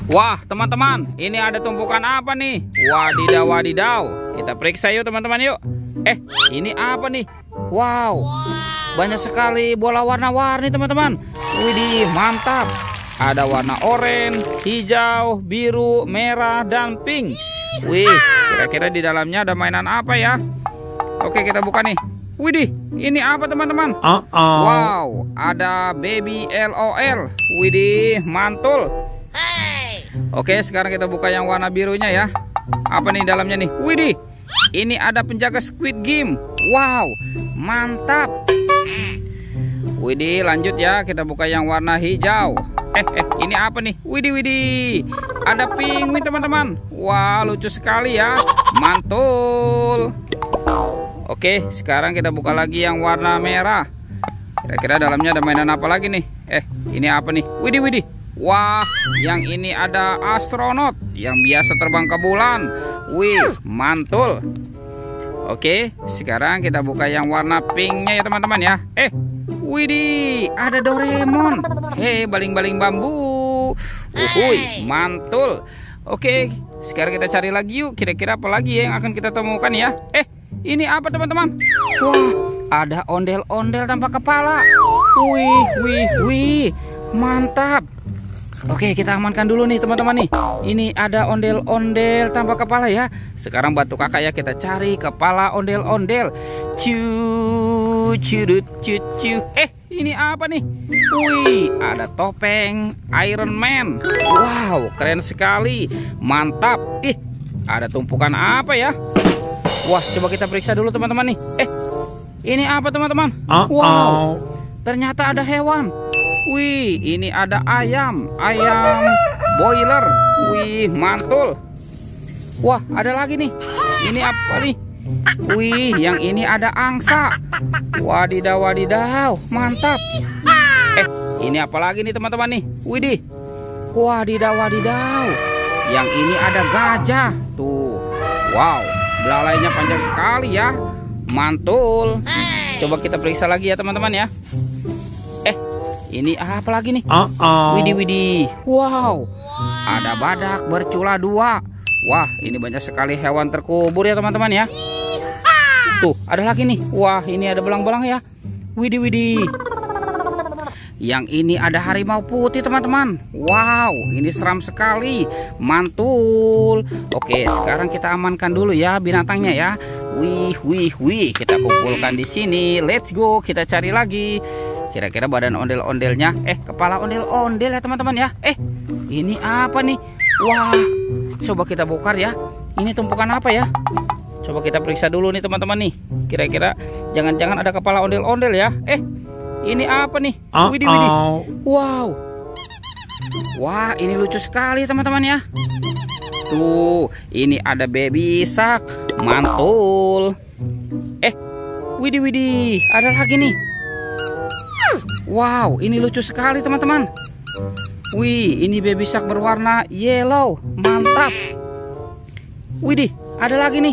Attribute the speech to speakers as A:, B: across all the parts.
A: Wah, teman-teman, ini ada tumpukan apa nih? Wadidaw, wadidaw. Kita periksa yuk, teman-teman, yuk. Ini apa nih? Wow, banyak sekali bola warna-warni, teman-teman. Widih, mantap. Ada warna oranye, hijau, biru, merah, dan pink. Wih, kira-kira di dalamnya ada mainan apa ya? Oke, kita buka nih. Widih, ini apa, teman-teman? Wow, ada baby LOL. Widih, mantul. Oke, sekarang kita buka yang warna birunya ya. Apa nih dalamnya nih? Widih, ini ada penjaga Squid Game. Wow, mantap. Widih, lanjut ya. Kita buka yang warna hijau. Ini apa nih? Widih, ada penguin, teman-teman. Wah, lucu sekali ya. Mantul. Oke, sekarang kita buka lagi yang warna merah. Kira-kira dalamnya ada mainan apa lagi nih? Ini apa nih? Widih. Wah, yang ini ada astronot yang biasa terbang ke bulan. Wih, mantul. Oke, sekarang kita buka yang warna pinknya ya, teman-teman ya. Widih, ada Doraemon. Baling-baling bambu. Mantul. Oke, sekarang kita cari lagi yuk. Kira-kira apa lagi yang akan kita temukan ya? Ini apa, teman-teman? Wah, ada ondel-ondel tanpa kepala. Wih, mantap. Oke, kita amankan dulu nih, teman-teman nih. Ini ada ondel-ondel tanpa kepala ya. Sekarang bantu kakak ya, kita cari kepala ondel-ondel. Ini apa nih? Wih, ada topeng Iron Man. Wow, keren sekali. Mantap. Ada tumpukan apa ya? Wah, coba kita periksa dulu, teman-teman nih. Ini apa, teman-teman? Wow, ternyata ada hewan. Wih, ini ada ayam boiler. Wih, mantul. Wah, ada lagi nih. Ini apa nih? Wih, yang ini ada angsa. Wadidaw, mantap. Ini apa lagi nih, teman-teman nih? Widih. Wadidaw. Yang ini ada gajah. Tuh. Wow, belalainya panjang sekali ya. Mantul. Coba kita periksa lagi ya, teman-teman ya. Ini apa lagi nih? Widih. Wow, ada badak bercula 2. Wah, ini banyak sekali hewan terkubur ya, teman-teman ya. Tuh, ada lagi nih. Wah, ini ada belang-belang ya. Widih. Yang ini ada harimau putih, teman-teman. Wow, ini seram sekali. Mantul. Oke, sekarang kita amankan dulu ya binatangnya ya. Wih. Kita kumpulkan di sini. Let's go, kita cari lagi. Kira-kira badan ondel-ondelnya, kepala ondel-ondel ya, teman-teman ya. Ini apa nih? Wah, coba kita bongkar ya. Ini tumpukan apa ya? Coba kita periksa dulu nih, teman-teman nih. Kira-kira jangan-jangan ada kepala ondel-ondel ya. Ini apa nih? Widih. Wow. Wah, ini lucu sekali, teman-teman ya. Tuh, ini ada baby shark. Mantul. Widih. Ada lagi nih. Wow, ini lucu sekali, teman-teman. Wih, ini baby shark berwarna yellow. Mantap. Widih, ada lagi nih.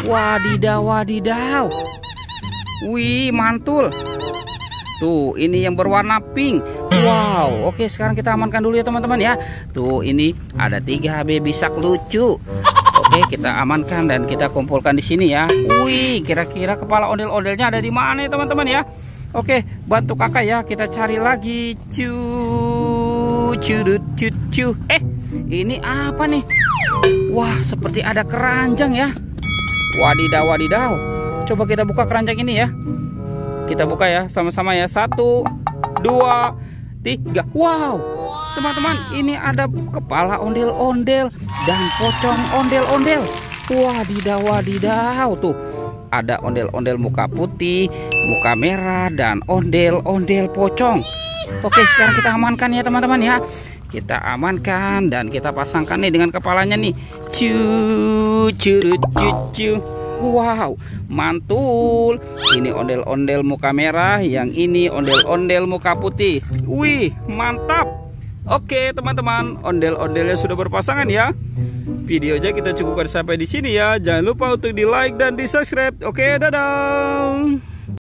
A: Wadidaw. Wih, mantul. Tuh, ini yang berwarna pink. Wow, oke, sekarang kita amankan dulu ya, teman-teman ya. Tuh, ini ada 3 baby shark lucu. Oke, kita amankan dan kita kumpulkan di sini ya. Wih, kira-kira kepala ondel-ondelnya ada di mana ya, teman-teman ya? Oke, bantu kakak ya, kita cari lagi. Ini apa nih? Wah, seperti ada keranjang ya. Wadidaw. Coba kita buka keranjang ini ya. Kita buka ya, sama-sama ya. 1, 2, 3. Wow, teman-teman, ini ada kepala ondel-ondel dan pocong ondel-ondel. Wadidaw. Tuh, ada ondel-ondel muka putih, muka merah, dan ondel-ondel pocong. Oke, sekarang kita amankan ya, teman-teman ya. Kita amankan dan kita pasangkan nih dengan kepalanya nih. Wow, mantul. Ini ondel-ondel muka merah, yang ini ondel-ondel muka putih. Wih, mantap. Oke, teman-teman, ondel-ondelnya sudah berpasangan ya. Videonya kita cukupkan sampai di sini ya. Jangan lupa untuk di like dan di subscribe. Oke, dadah.